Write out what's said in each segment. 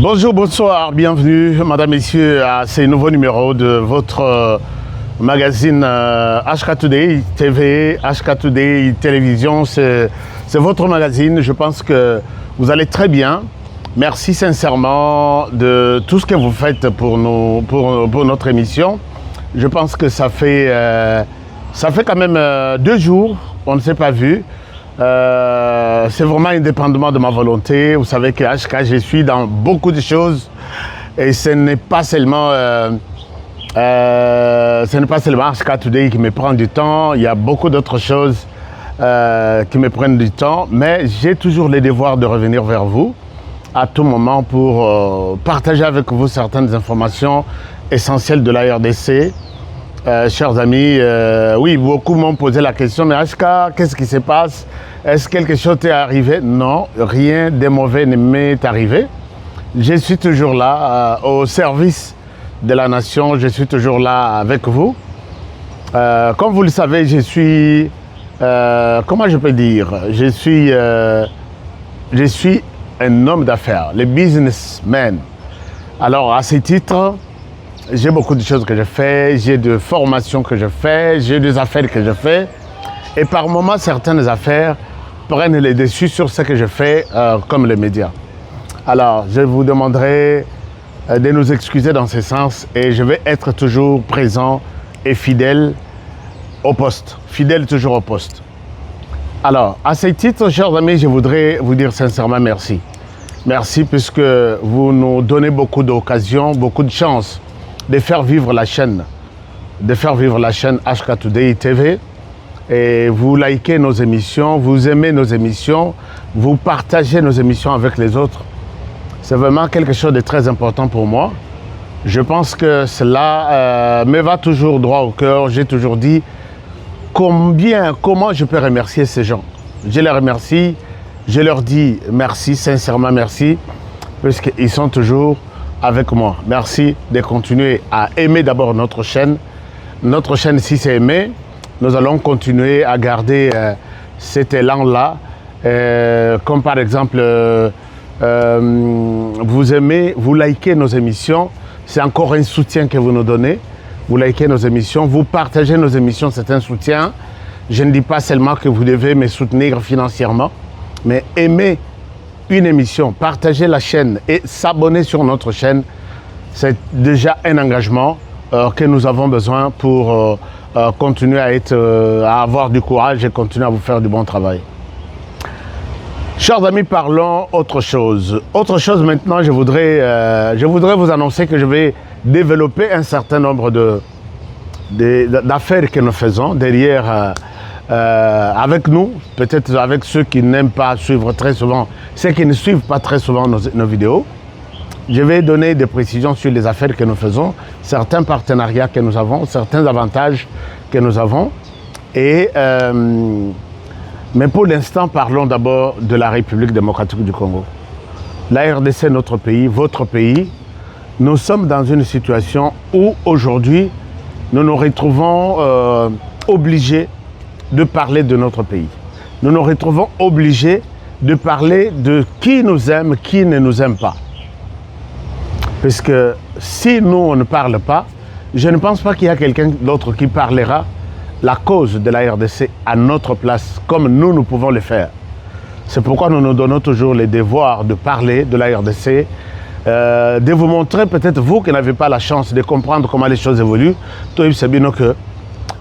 Bonjour, bonsoir, bienvenue, madame, messieurs, à ce nouveau numéro de votre magazine HK Today TV, HK Today Télévision. C'est votre magazine. Je pense que vous allez très bien. Merci sincèrement de tout ce que vous faites pour notre émission. Je pense que ça fait quand même 2 jours, on ne s'est pas vu. C'est vraiment indépendamment de ma volonté. Vous savez que HK, je suis dans beaucoup de choses et ce n'est pas seulement HK Today qui me prend du temps. Il y a beaucoup d'autres choses qui me prennent du temps, mais j'ai toujours le devoir de revenir vers vous à tout moment pour partager avec vous certaines informations essentielles de la RDC. Chers amis, oui, beaucoup m'ont posé la question, mais HK, qu'est-ce qui se passe? Est-ce que quelque chose t'est arrivé? Non, rien de mauvais ne m'est arrivé. Je suis toujours là, au service de la nation, je suis toujours là avec vous. Comme vous le savez, je suis, comment je peux dire, je suis un homme d'affaires, le businessman. Alors, à ce titre, j'ai beaucoup de choses que je fais, j'ai des formations que je fais, j'ai des affaires que je fais. Et par moments, certaines affaires prennent les dessus sur ce que je fais comme les médias. Alors, je vous demanderai de nous excuser dans ce sens et je vais être toujours présent et fidèle au poste. Fidèle toujours au poste. Alors, à ce titre, chers amis, je voudrais vous dire sincèrement merci. Merci puisque vous nous donnez beaucoup d'occasions, beaucoup de chances de faire vivre la chaîne, HK Today TV. Et vous likez nos émissions, vous aimez nos émissions, vous partagez nos émissions avec les autres. C'est vraiment quelque chose de très important pour moi. Je pense que cela me va toujours droit au cœur. J'ai toujours dit comment je peux remercier ces gens. Je les remercie, je leur dis merci, sincèrement merci, puisqu'ils sont toujours avec moi. Merci de continuer à aimer d'abord notre chaîne. Notre chaîne, si c'est aimé, nous allons continuer à garder cet élan-là. Comme par exemple, vous aimez, vous likez nos émissions. C'est encore un soutien que vous nous donnez. Vous likez nos émissions, vous partagez nos émissions, c'est un soutien. Je ne dis pas seulement que vous devez me soutenir financièrement, mais aimer une émission, partager la chaîne et s'abonner sur notre chaîne, c'est déjà un engagement que nous avons besoin pour continuer à avoir du courage et continuer à vous faire du bon travail. Chers amis, parlons autre chose. Autre chose maintenant, je voudrais vous annoncer que je vais développer un certain nombre d'affaires que nous faisons derrière avec nous, peut-être avec ceux qui n'aiment pas suivre très souvent, ceux qui ne suivent pas très souvent nos vidéos. Je vais donner des précisions sur les affaires que nous faisons, certains partenariats que nous avons, certains avantages que nous avons. Mais pour l'instant, parlons d'abord de la République démocratique du Congo. La RDC, notre pays, votre pays, nous sommes dans une situation où aujourd'hui, nous nous retrouvons obligés de parler de notre pays. Nous nous retrouvons obligés de parler de qui nous aime, qui ne nous aime pas. Parce que si nous, on ne parle pas, je ne pense pas qu'il y a quelqu'un d'autre qui parlera la cause de la RDC à notre place, comme nous pouvons le faire. C'est pourquoi nous nous donnons toujours le devoir de parler de la RDC, de vous montrer, peut-être vous qui n'avez pas la chance de comprendre comment les choses évoluent, toi, c'est bien que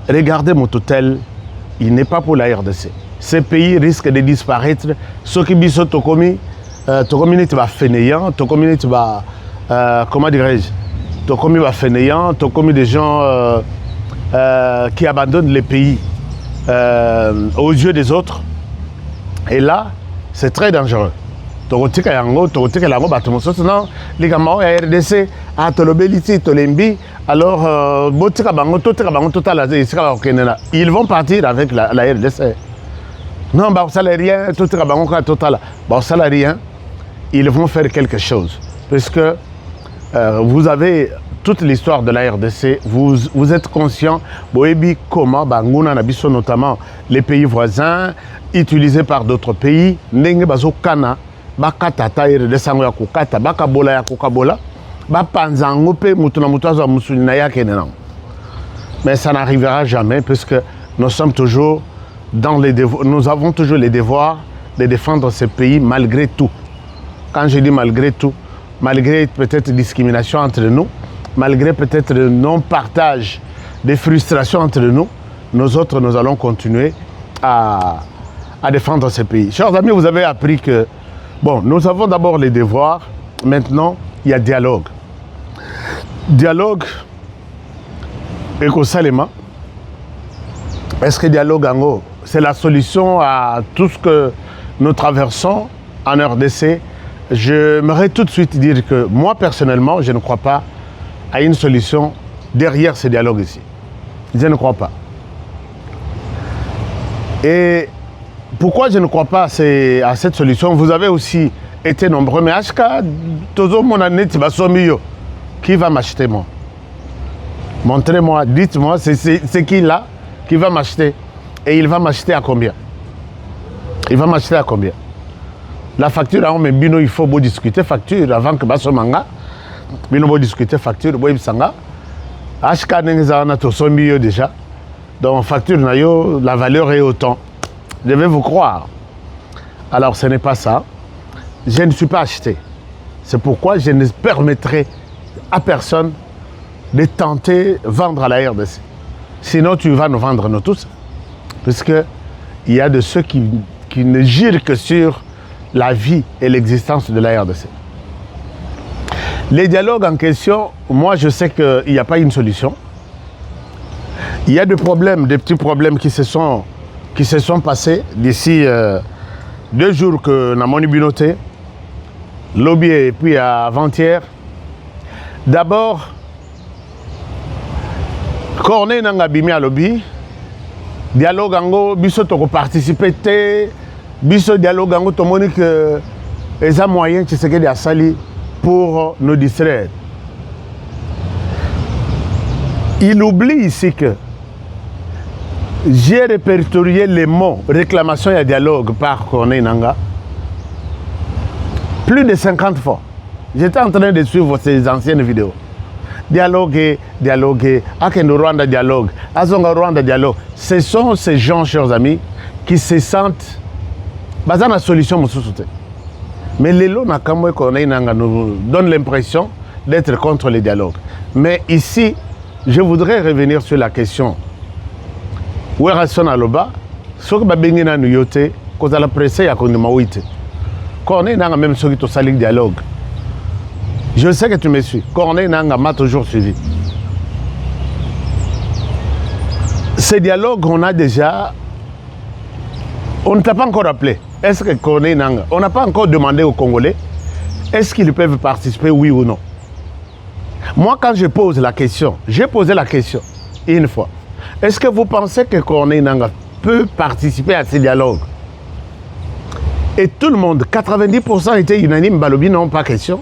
regardez mon hôtel, il n'est pas pour la RDC. Ce pays risque de disparaître. Ce qui est Tokomi, Tokomi va fainéant, Tokomi va, comment dirais-je, Tokomi va fainéant, Tokomi des gens qui abandonnent les pays aux yeux des autres. Et là, c'est très dangereux. Tokotika yango, tokotika yango, batomosos non, les gamins RDC, à Tolobeliti, Tolembi, alors botika bango, totika bango total, ils vont partir avec la RDC. Non, bah ça n'est rien, totika bango total, bah ça n'est rien. Ils vont faire quelque chose, parce que vous avez toute l'histoire de la RDC, vous êtes conscient, boebi comment banguna nabiso notamment les pays voisins utilisés par d'autres pays, ndenge bazo kana bakata taire de sango ya kokata bakabola ya kokabola bapanza ngo pe mutu na mutu azwa musuni na yake nenango. Mais ça n'arrivera jamais puisque nous sommes toujours dans les devoirs, nous avons toujours les devoirs de défendre ce pays malgré tout. Quand je dis malgré tout, malgré peut-être discrimination entre nous, malgré peut-être le non-partage des frustrations entre nous, nous autres, nous allons continuer à défendre ce pays. Chers amis, vous avez appris que, bon, nous avons d'abord les devoirs, maintenant, il y a dialogue. Dialogue, éco-salema. Est-ce que dialogue, c'est la solution à tout ce que nous traversons en RDC? J'aimerais tout de suite dire que moi, personnellement, je ne crois pas à une solution derrière ce dialogue ici. Je ne crois pas. Et pourquoi je ne crois pas à cette solution? Vous avez aussi été nombreux, mais Ashka, qui va m'acheter moi? Montrez-moi, dites-moi, c'est qui là qui va m'acheter? Et il va m'acheter à combien? Il va m'acheter à combien? La facture, mais bino, il faut discuter facture avant que basso manga. Bino faut discuter facture, boy sanga. Ashka n'engzana to sombi déjà. Donc facture nayo, la valeur est autant. Je vais vous croire. Alors ce n'est pas ça. Je ne suis pas acheté. C'est pourquoi je ne permettrai à personne de tenter de vendre à la RDC. Sinon tu vas nous vendre nous tous. Parce qu'il y a de ceux qui ne girent que sur la vie et l'existence de la RDC. Les dialogues en question, moi je sais qu'il n'y a pas une solution. Il y a des problèmes, des petits problèmes qui se sont passés d'ici 2 jours que nous avons binoté, lobby et puis avant-hier. D'abord, Corneille n'a bimi à lobby, dialogue ango, biso toko participer te, biso dialogue ango tomoni que les moyens qui se à sali pour nous distraire. Il oublie ici que j'ai répertorié les mots réclamation et dialogue par Corneille Nanga plus de 50 fois. J'étais en train de suivre ces anciennes vidéos. Dialoguer, Akendo Rwanda dialogue, Azonga Rwanda dialogue. Ce sont ces gens, chers amis, qui se sentent basés la solution. Mais les lots Nakamwe Corneille Nanga nous donne l'impression d'être contre les dialogues. Mais ici, je voudrais revenir sur la question. Où est son aloba? Ce que babengina nous yote, cause à la presse ya kondima wite. Corneille Nanga même ceux qui ont sali dialogue. Je sais que tu me suis. Corneille Nanga m'a toujours suivi. Ces dialogues, on a déjà... On ne t'a pas encore appelé. Est-ce que Corneille Nanga... On n'a pas encore demandé aux Congolais, est-ce qu'ils peuvent participer, oui ou non? Moi, quand je pose la question, j'ai posé la question une fois. Est-ce que vous pensez que Corneille Nanga peut participer à ces dialogues? Et tout le monde, 90% était unanime, Balobi, non, pas question.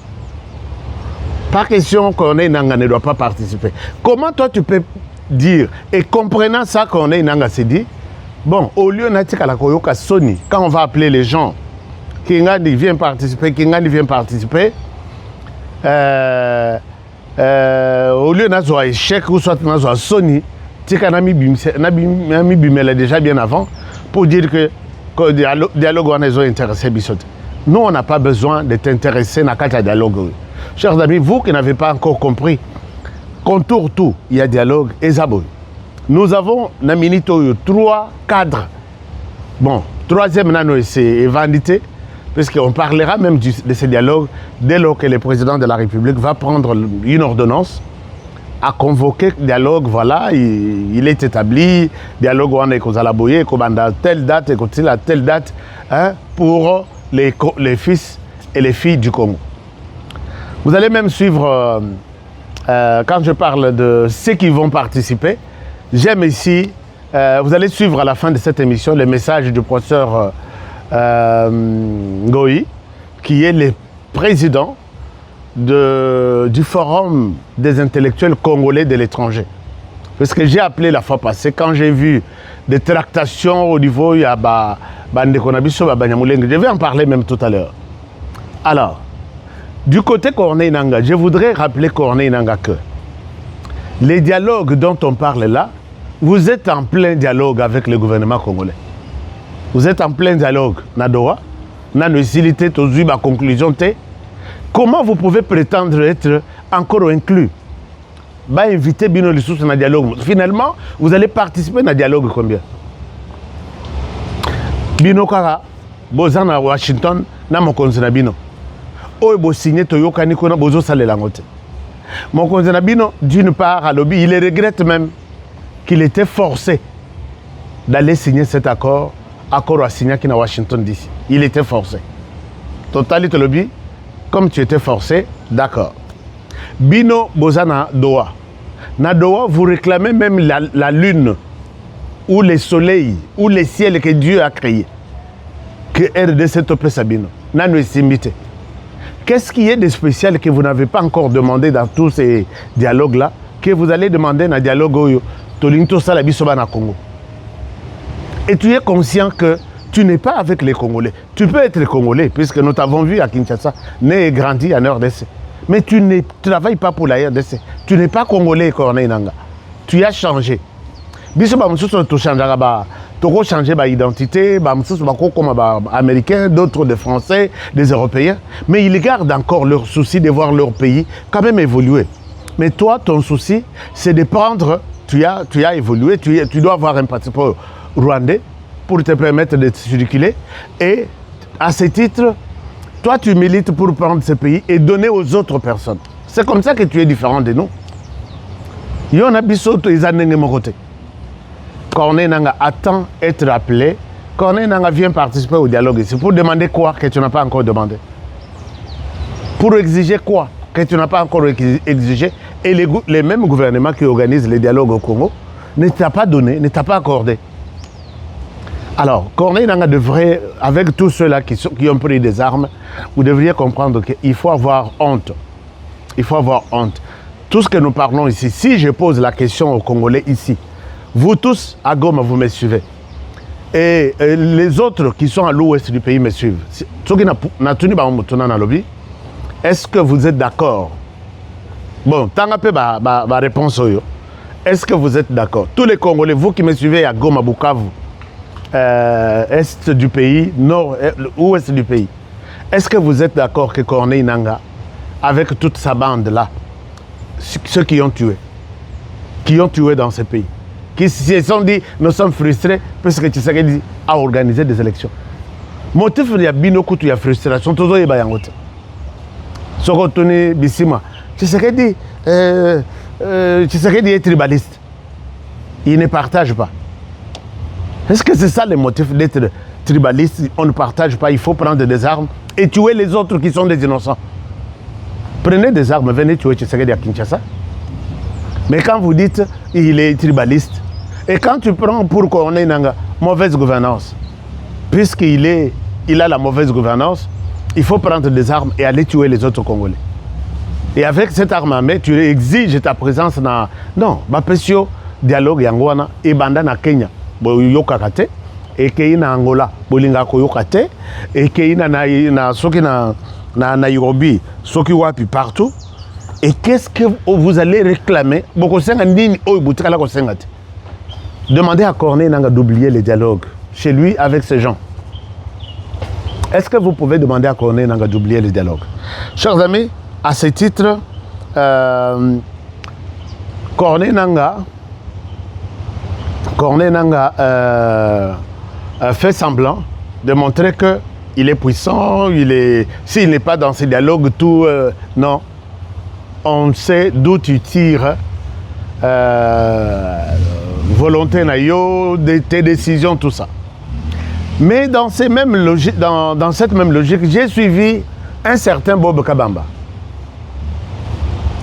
Pas question Corneille Nanga ne doit pas participer. Comment toi tu peux dire, et comprenant ça, Corneille Nanga s'est dit, bon, au lieu de la Koyoka Sony, quand on va appeler les gens, Kingandi vient participer, au lieu de échec ou soit de Sony, Tika Nami Bimel déjà bien avant, pour dire que le dialogue on est intéressé. Nous, on n'a pas besoin de t'intéresser à la dialogue. Chers amis, vous qui n'avez pas encore compris, contour tout, il y a dialogue et zabou. Nous avons, Naminito, 3 cadres. Bon, 3e nano, c'est Vandité, puisqu'on parlera même de ces dialogues dès lors que le président de la République va prendre une ordonnance à convoquer dialogue, voilà, il est établi, dialogue on est aux Alaboye, à telle date, et à telle date, hein, pour les fils et les filles du Congo. Vous allez même suivre, quand je parle de ceux qui vont participer, j'aime ici, vous allez suivre à la fin de cette émission le message du professeur Ngoï, qui est le président du Forum des intellectuels congolais de l'étranger. Parce que j'ai appelé la fois passée, quand j'ai vu des tractations au niveau, il y a je vais en parler même tout à l'heure. Alors, du côté Corneille Nangaa, je voudrais rappeler Corneille Nangaa que les dialogues dont on parle là, vous êtes en plein dialogue avec le gouvernement congolais. Vous êtes en plein dialogue. Nadoa, Nanusilité, Tozuba, conclusion T. Comment vous pouvez prétendre être encore inclus? Bah, inviter Bino Lissous dans le dialogue. Finalement, vous allez participer dans le dialogue combien? Bino Kara, Bozan à Washington, Namokonzi na Bino. Oye bo signé Toyoka Nikona Bozo Salelangote. Mon cousin Bino, d'une part, à lobby, il regrette même qu'il était forcé d'aller signer cet accord à signer à Washington DC. Il était forcé. Totalité lobby, comme tu étais forcé, d'accord. Bino Bozana Doha. Na Doha, vous réclamez même la lune, ou le soleil, ou le ciel que Dieu a créé. Que RDC topé Sabino. Nanu Simbite. Qu'est-ce qui est de spécial que vous n'avez pas encore demandé dans tous ces dialogues-là, que vous allez demander dans le dialogue Tolinto Salabisoba na Congo? Et tu es conscient que tu n'es pas avec les Congolais. Tu peux être Congolais, puisque nous t'avons vu à Kinshasa, né et grandi en RDC. Mais tu ne travailles pas pour la RDC. Tu n'es pas Congolais, Corneille Nangaa. Tu as changé. Bisoba Moussousso, tu changeras. Tu as changé d'identité, comme américains, d'autres des Français, des Européens. Mais ils gardent encore leur souci de voir leur pays quand même évoluer. Mais toi, ton souci, c'est de prendre, tu as évolué, tu dois avoir un passeport rwandais pour te permettre de circuler. Et à ce titre, toi, tu milites pour prendre ce pays et donner aux autres personnes. C'est comme ça que tu es différent de nous. Il y en a bisoto, ils ont mon côté. Corneille Nangaa attend être appelé. Corneille Nangaa vient participer au dialogue ici. Pour demander quoi que tu n'as pas encore demandé? Pour exiger quoi que tu n'as pas encore exigé? Et les mêmes gouvernements qui organisent les dialogues au Congo ne t'a pas donné, ne t'a pas accordé. Alors, Corneille Nangaa devrait, avec tous ceux-là qui ont pris des armes, vous devriez comprendre qu'il faut avoir honte. Il faut avoir honte. Tout ce que nous parlons ici, si je pose la question aux Congolais ici, vous tous, à Goma, vous me suivez. Et les autres qui sont à l'ouest du pays me suivent. Est-ce que vous êtes d'accord? Bon, tant que ma réponse. Est-ce que vous êtes d'accord? Tous les Congolais, vous qui me suivez à Goma, Bukavu, est du pays, nord, ouest du pays, est-ce que vous êtes d'accord que Corneille Nangaa, avec toute sa bande-là, ceux qui ont tué dans ce pays, qui se sont dit, nous sommes frustrés parce que Tshisekedi a organisé des élections. Motif il y a binoku tu y a frustration, toujours y a bayangote. Sokotoni Bissima, Tshisekedi est tribaliste. Il ne partage pas. Est-ce que c'est ça le motif d'être tribaliste? On ne partage pas, il faut prendre des armes et tuer les autres qui sont des innocents. Prenez des armes, venez tuer Tshisekedi à Kinshasa. Mais quand vous dites il est tribaliste, et quand tu prends pour Corneille Nangaa mauvaise gouvernance, puisqu'il a la mauvaise gouvernance, il faut prendre des armes et aller tuer les autres Congolais. Et avec cette arme à main, tu exiges ta présence dans... Non, Bapesio, dialogue Yangwana, et Banda na Kenya, Yokakate, et qu'il na Angola, Bolinga Koyokate, et qu'il na Soki na Nairobi, Soki Wapi partout. Et qu'est-ce que vous allez réclamer? Demandez à Corneille Nangaa d'oublier les dialogues chez lui avec ces gens. Est-ce que vous pouvez demander à Corneille Nangaa d'oublier les dialogues? Chers amis, à ce titre, Corneille Nangaa fait semblant de montrer qu'il est puissant, s'il n'est pas dans ces dialogues, tout... non. On sait d'où tu tires volonté, tes décisions, tout ça. Mais dans cette même logique, j'ai suivi un certain Bob Kabamba.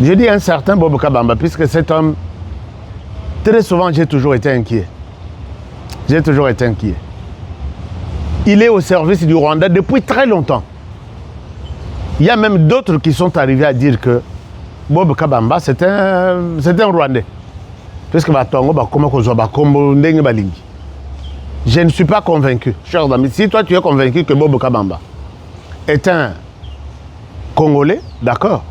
Je dis un certain Bob Kabamba, puisque cet homme, très souvent, j'ai toujours été inquiet. Il est au service du Rwanda depuis très longtemps. Il y a même d'autres qui sont arrivés à dire que Bob Kabamba, c'est un Rwandais. Parce que je ne suis pas convaincu. Chers amis, si toi tu es convaincu que Bob Kabamba est un congolais, d'accord.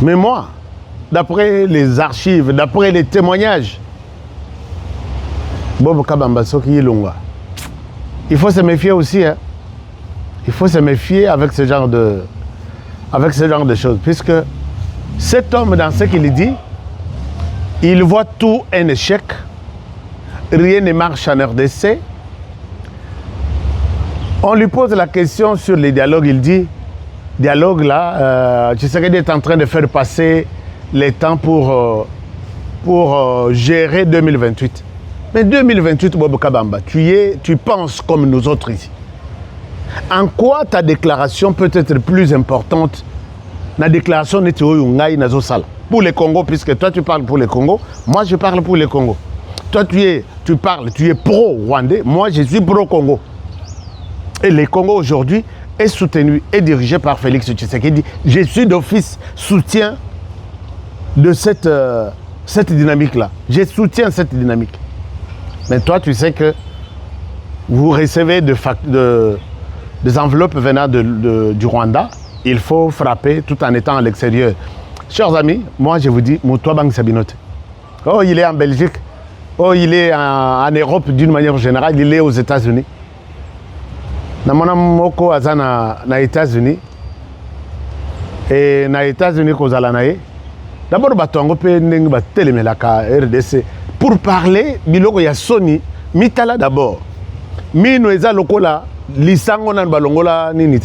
Mais moi, d'après les archives, d'après les témoignages, Bobo Kabamba Soki Ilunga, il faut se méfier aussi. Hein. Il faut se méfier avec ce genre de choses. Puisque cet homme, dans ce qu'il dit, il voit tout un échec. Rien ne marche en RDC. On lui pose la question sur les dialogues. Il dit, dialogue là, Tshisekedi est en train de faire passer les temps pour gérer 2028. Mais 2028, Bobo Kabamba, tu penses comme nous autres ici. En quoi ta déclaration peut être plus importante? La déclaration n'est pas pour le Congo, puisque toi tu parles pour le Congo, moi je parle pour le Congo. Toi tu es pro-Rwandais, moi je suis pro-Congo. Et le Congo aujourd'hui est soutenu et dirigé par Félix Tshisekedi. Je suis d'office soutien de cette dynamique-là. Je soutiens cette dynamique. Mais toi tu sais que vous recevez des enveloppes venant du Rwanda, il faut frapper tout en étant à l'extérieur. Chers amis, moi je vous dis, Moutoua Bang Sabinote. Oh, il est en Belgique. Oh, il est en Europe d'une manière générale. Il est aux États-Unis. Namona moko azana na États-Unis. Et na États-Unis kozala nae. D'abord batongo pe ndenge ba telemelaka RDC pour parler biloko ya Sony mitala d'abord. Mino eza lokola lisango na balongola nini.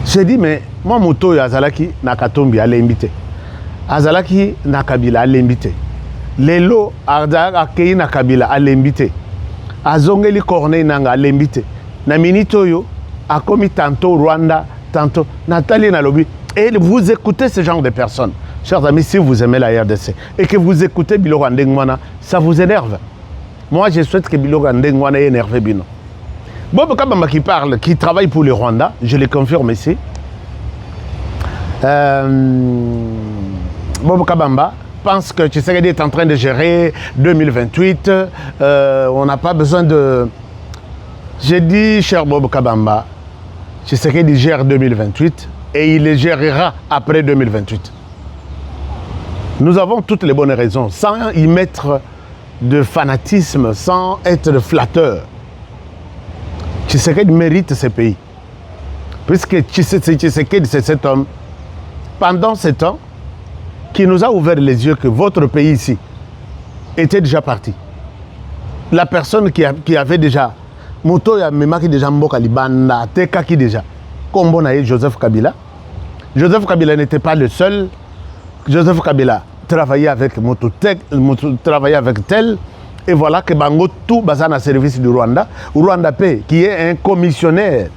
J'ai dit, mais moi, Mouto Azalaki na Katombi à l'invité. Azalaki na Kabila à l'invité. Lelo Akei na Kabila à l'invité. Azongeli Corneille Nanga à l'invité. Na Minitoyo a commis tantôt Rwanda, tantôt Nathalie Nalobi. Et vous écoutez ce genre de personnes. Chers amis, si vous aimez la RDC et que vous écoutez Biloko Ndengwana, ça vous énerve. Moi, je souhaite que Biloko Ndengwana ait énervé Bino. Bobo Kabamba qui parle, qui travaille pour le Rwanda, je le confirme ici. Bobo Kabamba pense que Tshisekedi est en train de gérer 2028. On n'a pas besoin de... J'ai dit, cher Bobo Kabamba, Tshisekedi gère 2028 et il le gérera après 2028. Nous avons toutes les bonnes raisons, sans y mettre de fanatisme, sans être flatteur. Tshisekedi mérite ce pays. Puisque Tshisekedi, c'est cet homme, pendant ce temps, qui nous a ouvert les yeux que votre pays ici était déjà parti. La personne qui avait déjà, Moto ya Memaki déjà Mboka Libanda, Tekaki déjà, comme on a eu Joseph Kabila. Joseph Kabila n'était pas le seul. Joseph Kabila travaillait avec Mototek, travaillait avec tel. Et voilà que Bango tout basé service du Rwanda. Rwanda P, qui est un commissionnaire.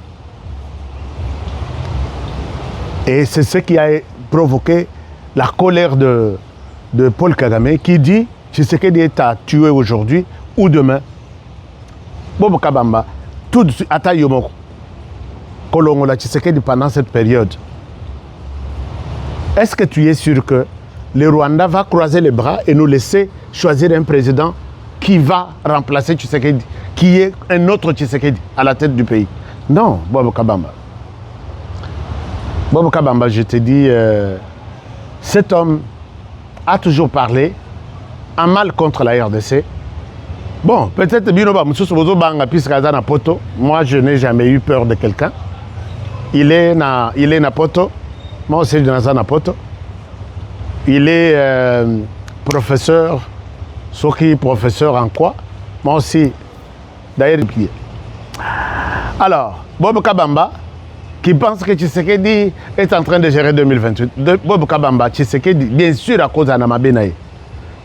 Et c'est ce qui a provoqué la colère de Paul Kagame, qui dit Tshisekedi est à tuer aujourd'hui ou demain. Bobo Kabamba, tout de suite, Ata Yomoko, Kolongola Tshisekedi pendant cette période. Est-ce que tu es sûr que le Rwanda va croiser les bras et nous laisser choisir un président qui va remplacer Tshisekedi, qui est un autre Tshisekedi à la tête du pays? Non, Bobo Kabamba. Bobo Kabamba, je te dis, cet homme a toujours parlé en mal contre la RDC. Bon, peut-être Binoba Moussou Banga Piskazana Poto. Moi, je n'ai jamais eu peur de quelqu'un. Il est na Poto. Moi aussi, je suis na Poto. Il est professeur. Soki professeur en quoi? Moi aussi, d'ailleurs, pied. Alors, Bobo Kabamba, qui pense que Tshisekedi est en train de gérer 2028. Bobo Kabamba, Tshisekedi, bien sûr, à cause d'Anama Benaye.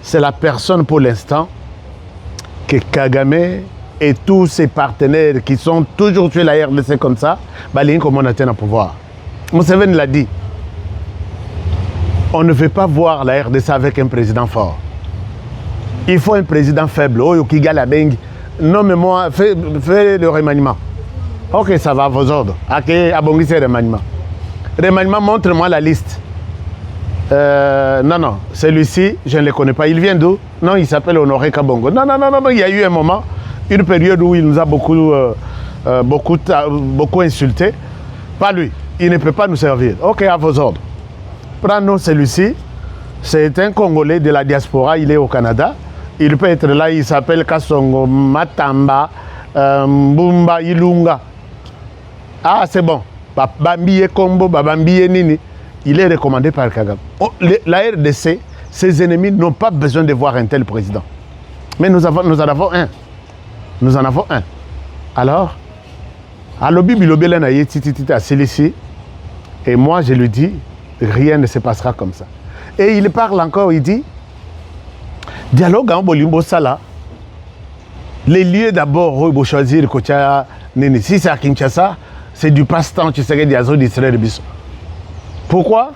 C'est la personne pour l'instant que Kagame et tous ses partenaires qui sont toujours tués la RDC comme ça, Balin comme on atteint au pouvoir. Museveni l'a dit. On ne veut pas voir la RDC avec un président fort. Il faut un président faible. Oh, Kigali Beng. Nomme-moi, fais le remaniement. Ok, ça va à vos ordres. Ok, abongissez le remaniement. Remaniement, montre-moi la liste. Non, celui-ci, je ne le connais pas. Il vient d'où? Non, il s'appelle Honoré Kabongo. Non, il y a eu un moment, une période où il nous a beaucoup beaucoup insulté. Pas lui. Il ne peut pas nous servir. Ok, à vos ordres. Prenons celui-ci. C'est un Congolais de la diaspora. Il est au Canada. Il peut être là. Il s'appelle Kassongo Matamba Mbumba Ilunga. Ah, c'est bon. Babambiye Kombo, Babambiye Nini. Il est recommandé par Kagame. La RDC, ses ennemis n'ont pas besoin de voir un tel président. Mais nous en avons un. Nous en avons un. Alors, à l'obi bilobele na ye tititi à Célici, et moi je lui dis, rien ne se passera comme ça. Et il parle encore, il dit, dialogue en Bolimbo Sala, les lieux d'abord où il faut choisir, si c'est à Kinshasa, c'est du passe-temps, tu sais, Diazo d'Israël. Pourquoi?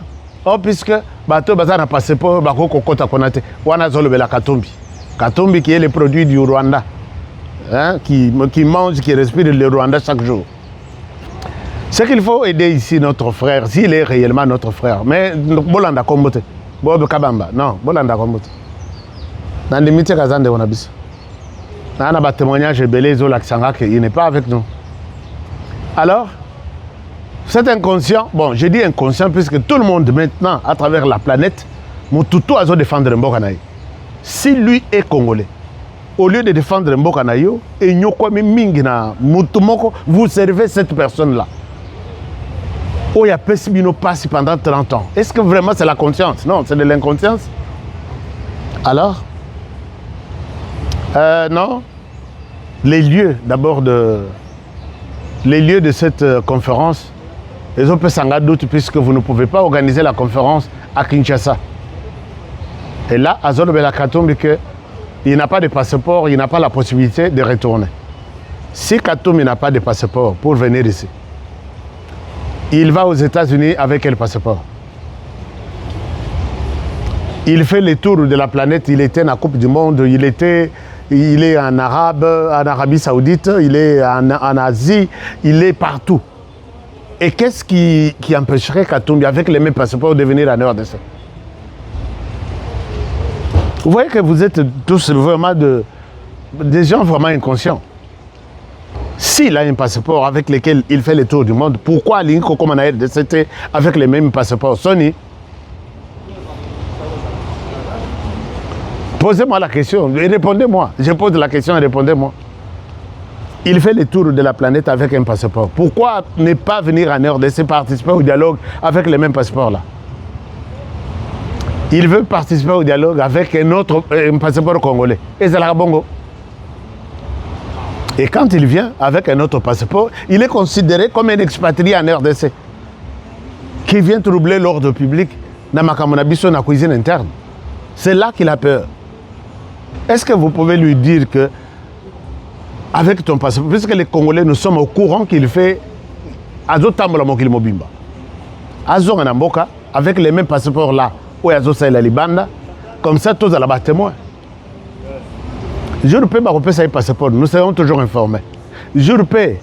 Oh, puisque bateau bazar n'a passé pour Bako Kokota Konate, Wana Zolobela Katumbi. Katumbi qui est le produit du Rwanda, hein, qui mange, qui respire le Rwanda chaque jour. C'est qu'il faut aider ici notre frère, s'il est réellement notre frère. Mais Bolanda Kombote, Bob Kabamba, non, Bolanda Kombote. Dans les métiers Kazande, on a bis. Dans un témoignage belé, il n'est pas avec nous. Alors, c'est inconscient, bon, je dis inconscient puisque tout le monde maintenant, à travers la planète, Moutoutou a défendre Mbokanaï. Si lui est congolais, au lieu de défendre Mbokanaïo, et Nyokwami Mingina, Moutoumoko, vous servez cette personne-là. Oh, il y a Pessimino passe pendant 30 ans. Est-ce que vraiment c'est la conscience? Non, c'est de l'inconscience. Alors, non. Les lieux, d'abord, les lieux de cette conférence, ils ont fait un doute puisque vous ne pouvez pas organiser la conférence à Kinshasa. Et là, à Zone Belakatombe, il n'a pas de passeport, il n'a pas la possibilité de retourner. Si Katumbi n'a pas de passeport pour venir ici, il va aux États-Unis avec quel passeport? Il fait le tour de la planète, il était dans la Coupe du Monde, il est en Arabie Saoudite, il est en Asie, il est partout. Et qu'est-ce qui empêcherait Katumbi avec les mêmes passeports de venir en RDC? Vous voyez que vous êtes tous vraiment des gens vraiment inconscients. S'il a un passeport avec lequel il fait le tour du monde, pourquoi Linko comme en RDC avec les mêmes passeports? Sony, posez-moi la question et répondez-moi. Je pose la question et répondez-moi. Il fait le tour de la planète avec un passeport. Pourquoi ne pas venir en RDC participer au dialogue avec les mêmes passeports là? Il veut participer au dialogue avec un passeport congolais. Et c'est la Bongo. Et quand il vient avec un autre passeport, il est considéré comme un expatrié en RDC qui vient troubler l'ordre public dans la cuisine interne. C'est là qu'il a peur. Est-ce que vous pouvez lui dire que avec ton passeport, puisque les Congolais, nous sommes au courant qu'il fait Azo Tambola Mokil Mobimba. Azo Ngamboka, avec les mêmes passeports là, où Azo Saïla Libanda, comme ça, tous à la bas témoin. Je ne peux pas repasser un passeport, nous serons toujours informés. Je ne peux,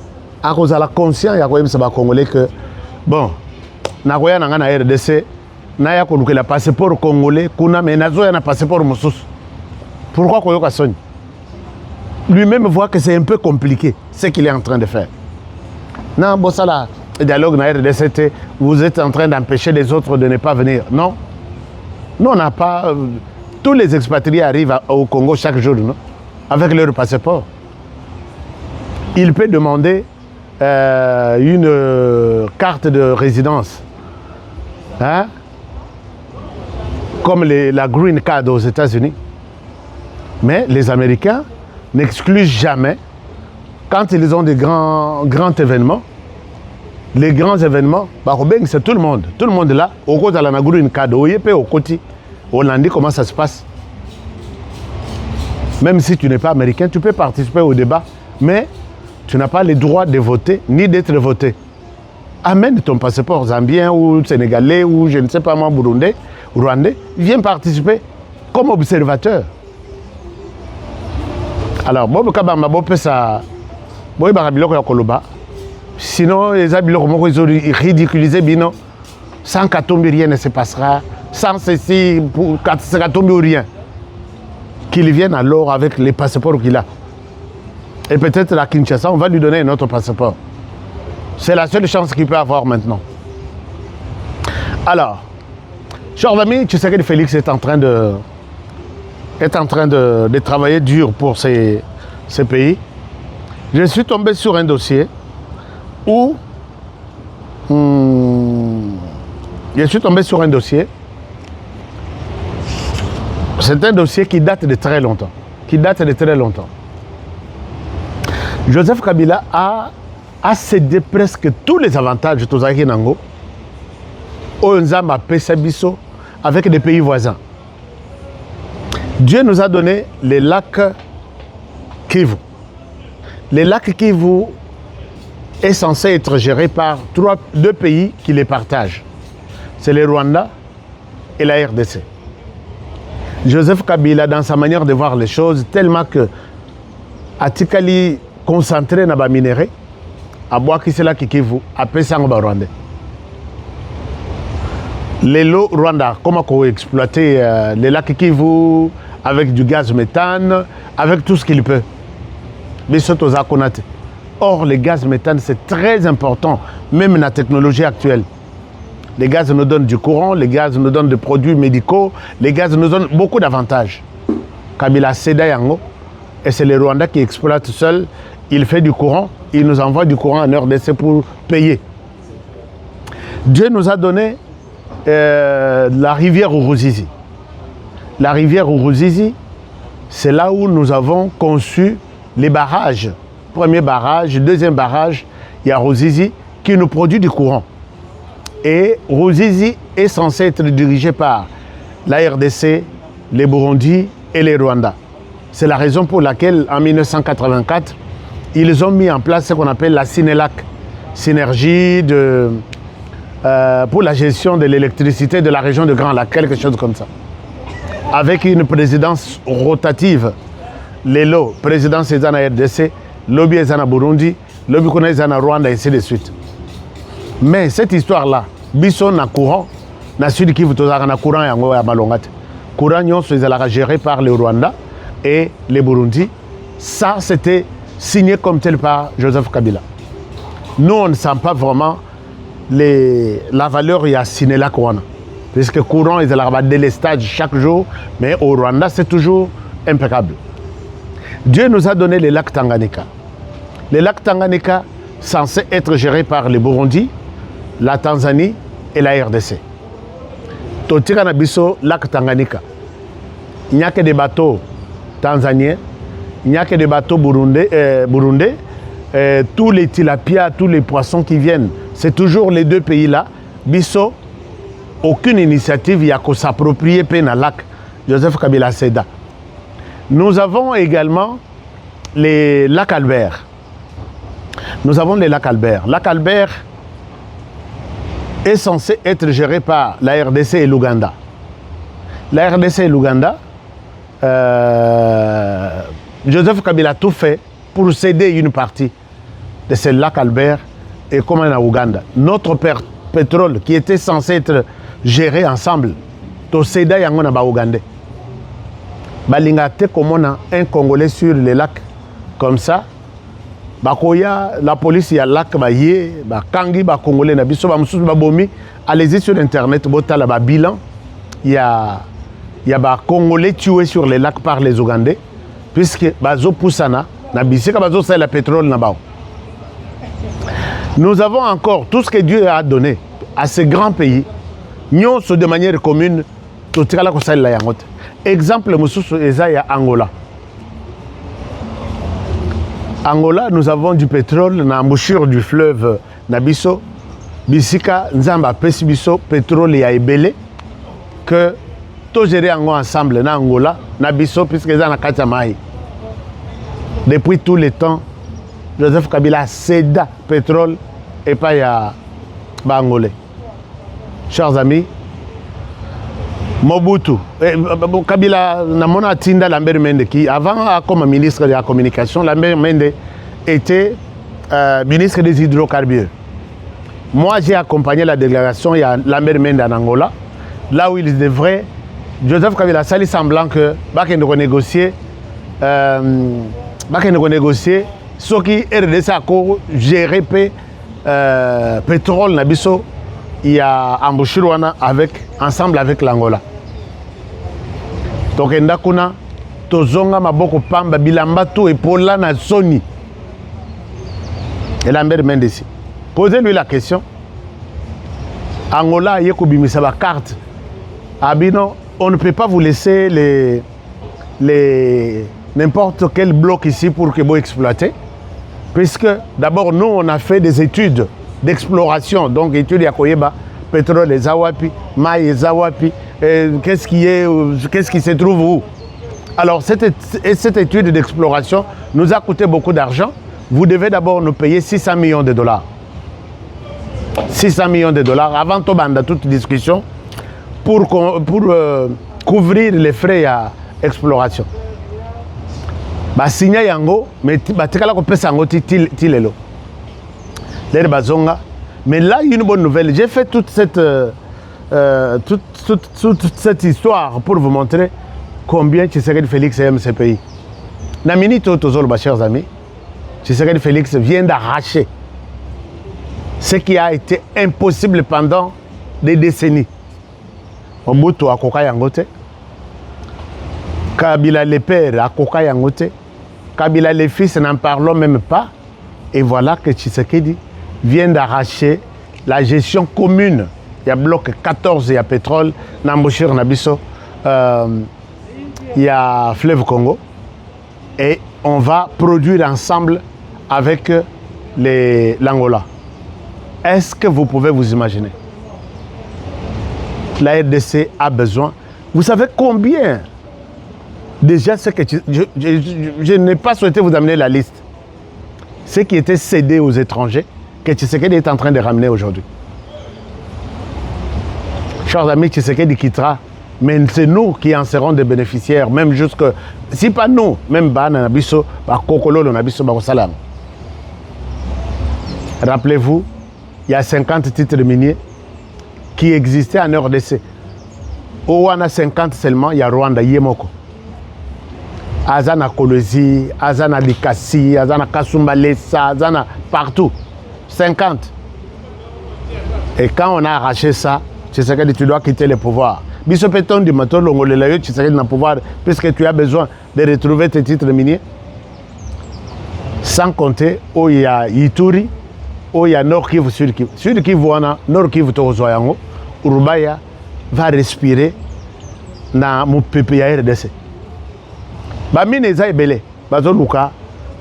à cause de la conscience, il y a des Congolais que, bon, Nagoya n'a pas RDC, n'a pas le passeport congolais, mais n'a pas un passeport moussous. Pourquoi Koyoka Sony? Lui-même voit que c'est un peu compliqué ce qu'il est en train de faire. Non, bon, ça là, le dialogue dans RDC, vous êtes en train d'empêcher les autres de ne pas venir. Non. Nous, on n'a pas. Tous les expatriés arrivent au Congo chaque jour, non? Avec leur passeport. Il peut demander une carte de résidence. Hein? Comme la Green Card aux États-Unis. Mais les Américains n'excluent jamais, quand ils ont des grands événements, les grands événements, c'est tout le monde. Tout le monde est là, au côté de la Green Card, au côté, Hollandais, comment ça se passe? Même si tu n'es pas américain, tu peux participer au débat, mais tu n'as pas le droit de voter, ni d'être voté. Amène ton passeport zambien ou sénégalais ou je ne sais pas moi, burundais, rwandais, viens participer comme observateur. Alors, Bob Kabamba, Bob ça, Bob Barabiloko Yakoloba, sinon les habiloko ils ont ridiculisé Bino, sans Katumbi rien ne se passera, sans ceci, pour Katumbi ou rien. Qu'il vienne alors avec les passeports qu'il a. Et peut-être à Kinshasa, on va lui donner un autre passeport. C'est la seule chance qu'il peut avoir maintenant. Alors, chers amis, Tshisekedi Félix est en train de travailler dur pour ces pays. Je suis tombé sur un dossier où c'est un dossier qui date de très longtemps. Joseph Kabila a cédé presque tous les avantages de Tozaki Nango au Nzamba Pesabiso avec des pays voisins. Dieu nous a donné les lacs Kivu. Les lacs Kivu est censé être géré par deux pays qui les partagent. C'est le Rwanda et la RDC. Joseph Kabila, dans sa manière de voir les choses, tellement que Atikali concentré dans les minéraux, à boire qui c'est là qui Kivu, à Pesang Rwanda. Les lots Rwanda, comment on exploiter les lacs Kivu avec du gaz méthane, avec tout ce qu'il peut. Mais surtout aux Akonate. Or, le gaz méthane, c'est très important, même dans la technologie actuelle. Les gaz nous donnent du courant, les gaz nous donnent des produits médicaux, les gaz nous donnent beaucoup d'avantages. Kabila Seda Yango, et c'est le Rwanda qui exploite seul, il fait du courant, il nous envoie du courant en RDC pour payer. Dieu nous a donné la rivière Ruzizi. La rivière Ruzizi, c'est là où nous avons conçu les barrages. Premier barrage, deuxième barrage, il y a Ruzizi qui nous produit du courant. Et Ruzizi est censé être dirigé par la RDC, les Burundi et les Rwanda. C'est la raison pour laquelle, en 1984, ils ont mis en place ce qu'on appelle la Synelac, synergie pour la gestion de l'électricité de la région de Grand Lac, quelque chose comme ça. Avec une présidence rotative, les lots, présidence est en RDC, lobby est en Burundi, lobby est en Rwanda, et ainsi de suite. Mais cette histoire-là, Bisson na courant, na sud Kivu na courant yango ya Malongate. Courant nyonso ezalaka géré par le Rwanda et les Burundi. Ça, c'était signé comme tel par Joseph Kabila. Nous, on ne sent pas vraiment la valeur y a signé la Kouana. Puisque courant, ils ont des délestage chaque jour, mais au Rwanda, c'est toujours impeccable. Dieu nous a donné les lacs Tanganyika. Les lacs Tanganyika, censés être gérés par les Burundi, la Tanzanie et la RDC. Totika Nabiso, lac Tanganyika. Il n'y a que des bateaux tanzaniens, il n'y a que des bateaux burundais. Tous les tilapias, tous les poissons qui viennent, c'est toujours les deux pays-là. Biso, aucune initiative, il y a qu'à s'approprier dans le lac Joseph Kabila Seda. Nous avons également les lacs Albert. Nous avons les lacs Albert. Lac Albert est censé être géré par la RDC et l'Ouganda. La RDC et l'Ouganda, Joseph Kabila a tout fait pour céder une partie de ce lac Albert et comme en Ouganda. Notre pétrole qui était censé être géré ensemble, to céda yango na ba Ougandais. Balinga te comme on a un Congolais sur les lacs comme ça. Bakoya, la police y a lac baye, bakangi ba Congolais na biso ba mususu ba bomi. Allez-y sur internet, botala ba bilan. Il y a ba Congolais tués sur les lacs par les Ougandais puisque bazo poussana na bisika bazo c'est le pétrole na bao. Nous avons encore tout ce que Dieu a donné à ces grands pays. Nous sommes de manière commune tout tirala ko sala yango. Exemple mususu ezaya Angola. Angola, nous avons du pétrole dans l'embouchure du fleuve Nabiso, Bisika, Nzamba, Pesibiso, pétrole et Ebele, que tout gérer ensemble dans Angola, Nabiso, puisque c'est dans Katamai. Depuis tout le temps, Joseph Kabila cède pétrole et pas à Angolais. Chers amis, Mobutu, Kabila Namona Tinda Lambert Mende qui avant comme ministre de la communication, Lambert Mende était ministre des hydrocarbures. Moi j'ai accompagné la délégation, il y a Lambert Mende en Angola, là où il devrait, Joseph Kabila sali semblant que va qu'il renégocier bakende négocier soki RDC a géré pétrole na biso il y a embouchure ensemble avec l'Angola. Donc ndakuna tozonga maboko pamba bilamba to epola na soni. Et Lambert Mendesi. Posez-lui la question. Angola yeko bimisa ba carte. Abino, on ne peut pas vous laisser n'importe quel bloc ici pour que vous exploitez. Puisque d'abord, nous, on a fait des études d'exploration. Donc, études Yakoyeba, pétrole et Zawapi, maïs et Zawapi, qu'est-ce qui se trouve où? Alors, cette étude d'exploration nous a coûté beaucoup d'argent. Vous devez d'abord nous payer 600 millions de dollars. 600 millions de dollars avant toute discussion pour couvrir les frais à exploration. Ba signa yango mais batikala ko pesa yango tilelo. Les bazonga. Mais là il y a une bonne nouvelle. J'ai fait toute cette histoire pour vous montrer combien Tshisekedi Félix aime ce pays. Na minute tozolo chers amis, Tshisekedi Félix vient d'arracher ce qui a été impossible pendant des décennies. Mobutu a koka yangote, Kabila les pères a koka yangote, Kabila les fils n'en parlons même pas. Et voilà que Tshisekedi vient d'arracher la gestion commune. Il y a bloc 14, il y a pétrole, Namboshir Nabiso, il y a Fleuve Congo. Et on va produire ensemble avec l'Angola. Est-ce que vous pouvez vous imaginer? La RDC a besoin. Vous savez combien? Déjà, ce que je n'ai pas souhaité vous amener la liste. Ce qui était cédé aux étrangers, que Tshisekedi est en train de ramener aujourd'hui. Chers amis, Tshisekedi quittera, mais c'est nous qui en serons des bénéficiaires, même jusque... Si pas nous, même Bana Nabiso, Kokolo Nabiso, Barosalam. Rappelez-vous, il y a 50 titres miniers qui existaient en RDC. Où on a 50 seulement, il y a Rwanda, Yemoko. Azana Kolwezi, Azana Likasi, Azana Kasumbalesa, Azana partout. 50. Et quand on a arraché ça, Tshisekedi, tu dois quitter le pouvoir. Biso Peton du Mato Longolelayo, Tshisekedi n'a pouvoir, puisque tu as besoin de retrouver tes titres miniers. Sans compter où il y a Ituri, où il y a Nord Kivu, Sud Kivu. Sud Kivu, Nord Kivu, Tozoyango, Urubaya va respirer dans mon PPA RDC. Bamine eza ebele, bazo luka,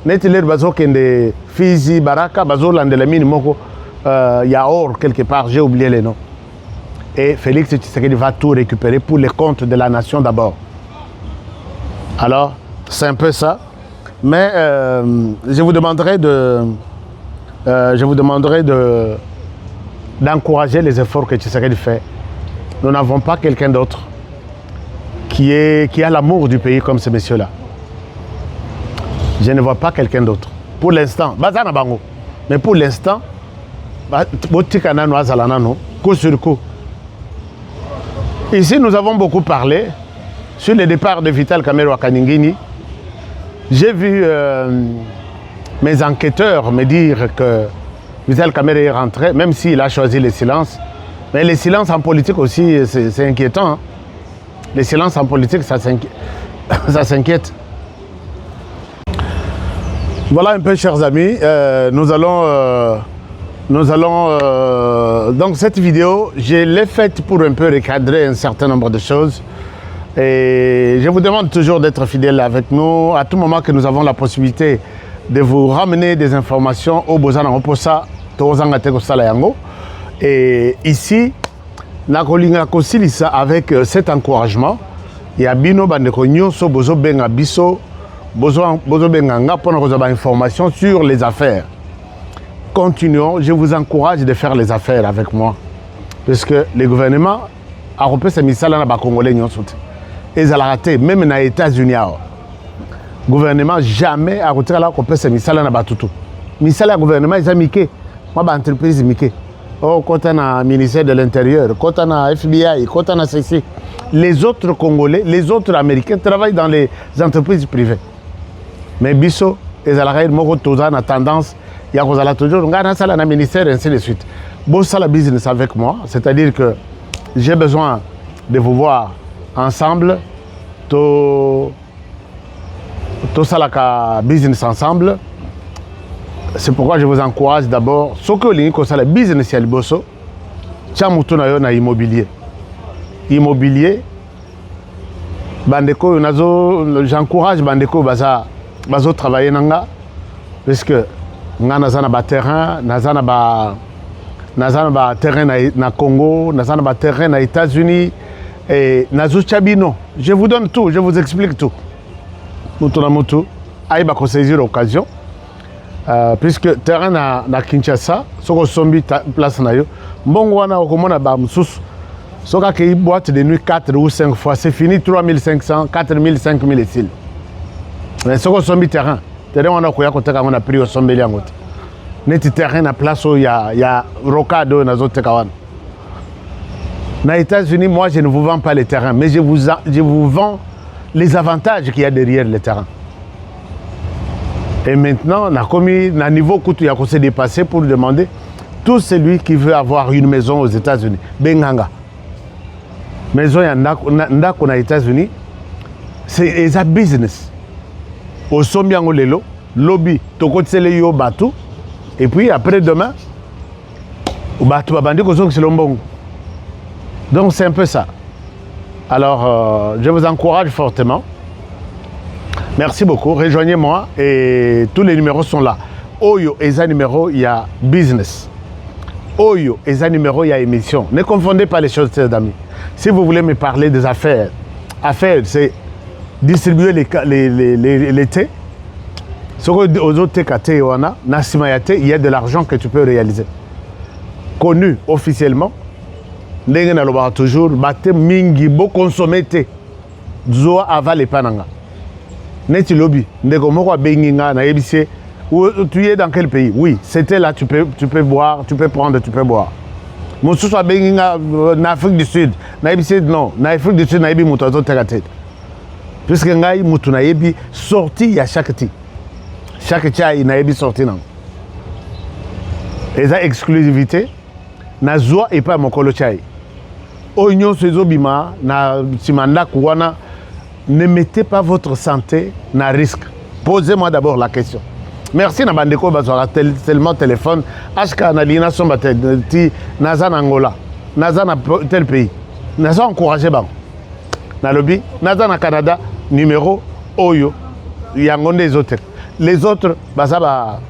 netiler bazo kende Fizi, Baraka, bazo landela mine moko, y a or quelque part, j'ai oublié les noms. Et Félix Tshisekedi va tout récupérer pour les comptes de la nation d'abord. Alors, c'est un peu ça. Mais je vous demanderai d'encourager les efforts que Tshisekedi fait. Nous n'avons pas quelqu'un d'autre qui a l'amour du pays comme ce monsieur-là. Je ne vois pas quelqu'un d'autre. Pour l'instant, Bazana Bango. Mais pour l'instant, coup sur coup. Ici, nous avons beaucoup parlé sur le départ de Vital Kamerhe à Kaningini. J'ai vu mes enquêteurs me dire que Vital Kamerhe est rentré, même s'il a choisi le silence. Mais le silence en politique aussi, c'est inquiétant. Hein? Le silence en politique, ça s'inquiète. Voilà un peu, chers amis. Donc cette vidéo, je l'ai faite pour un peu recadrer un certain nombre de choses. Et je vous demande toujours d'être fidèles avec nous. À tout moment que nous avons la possibilité de vous ramener des informations au Bozana Oposa, Tozanga Sala Yango. Et ici, Nakolinga Kosilisa avec cet encouragement. Il y a Bino Bandeko Nyoso Bozo Benga Biso, Bozo Benga Nga pour nous avoir information sur les affaires. Continuons, je vous encourage de faire les affaires avec moi. Parce que le gouvernement a repris ses missiles à Congolais. Et ils ont raté, même dans les États-Unis. Le gouvernement jamais a repris ses missiles à Batutu. Missiles à gouvernement, ils ont mis. Moi, l'entreprise mis. Oh, quand on a le ministère de l'Intérieur, quand on a FBI, quand on a ceci. Les autres Congolais, les autres Américains travaillent dans les entreprises privées. Mais Bisso, ezalaka moko toza na tendance ya kozala toujours nga na sala na ministère ainsi de suite. Bon ça la business avec moi, c'est-à-dire que j'ai besoin de vous voir ensemble, to salaka business ensemble. C'est pourquoi je vous encourage d'abord, ce que vous avez la business ya liboso, tia mutu na yo na immobilier. Immobilier, bandeko j'encourage bandeko bazo travailler nanga, parce que nga nazana ba terrain, nazana ba terrain na Congo, nazana ba terrain na États-Unis et nazo chabino. Je vous donne tout, je vous explique tout. Mutu na mutu, aïba ko saisir l'occasion. Puisque terrain na Kinshasa, soko sombi place na yo, mbongo wana okomona ba mususu. Soka ki boîte de nuit 4 ou 5 fois, c'est fini 3500, 4000, 5000 ici. Mais soko sombi terrain wana ko yakoteka ngona prix au sombi yango. Neti terrain na place où il y a rocado na zote kawana. Na États-Unis, moi je ne vous vends pas les terrains, mais je vous vends les avantages qu'il y a derrière les terrains. Et maintenant, on a commis un niveau où il y a qu'on s'est dépassé pour demander tout celui qui veut avoir une maison aux États-Unis. Benganga. Maison aux États-Unis, c'est un business. Au sombiango lelo, lobby, toko tsele yo batu, et puis après demain, au batu babandi ko c'est lombong. Donc c'est un peu ça. Alors, je vous encourage fortement. Merci beaucoup. Rejoignez-moi et tous les numéros sont là. Oyo et un numéro, il y a business. Oyo et un numéro, il y a émission. Ne confondez pas les choses, chers amis. Si vous voulez me parler des affaires, c'est distribuer les thés. Aux autres thés, il y a de l'argent que tu peux réaliser. Connu officiellement, toujours, bate mingi, beau consommer thé. Zoa avale pananga. Neti lobby, ndeko moko benginga na ebissé. Tu es dans quel pays? Oui, c'était là, tu peux boire, tu peux prendre, tu peux boire. Mon sous soit benginga en Afrique du Sud, na ebissé non, na Afrique du Sud na ebi muto tekatet. Puisque ngai mutu na ebi sorti ya chaque ti. Chaque chai na ebi sorti nan. Eza exclusivité na zoa et pas mokolo chai. Oignon sezobima na simanda kuwana. Ne mettez pas votre santé na risque. Posez-moi d'abord la question. Merci na bandeko bazora tellement téléphone. Aska na lina somba ti naza Angola, naza na tel pays. Naza encourager bang. Na lobby, naza na Canada numéro oyo yango des autres. Les autres bazaba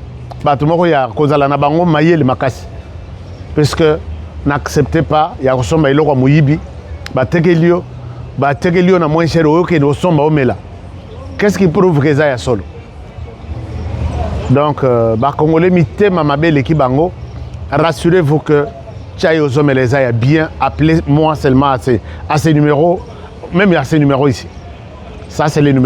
batumoko ya kozala na bango mayele makasi. Parce que n'acceptez pas ya kosomba iloko muyibi batekelio batekelio na moins cher oyo ke no somba omela. Qu'est-ce qui prouve que ça ya solo? Donc Congolais mitema mabele ki bango, rassurez-vous que Tchaï Ozomeleza est bien. Appelez-moi seulement à ces numéros, même à ces numéros ici. Ça c'est les numéros.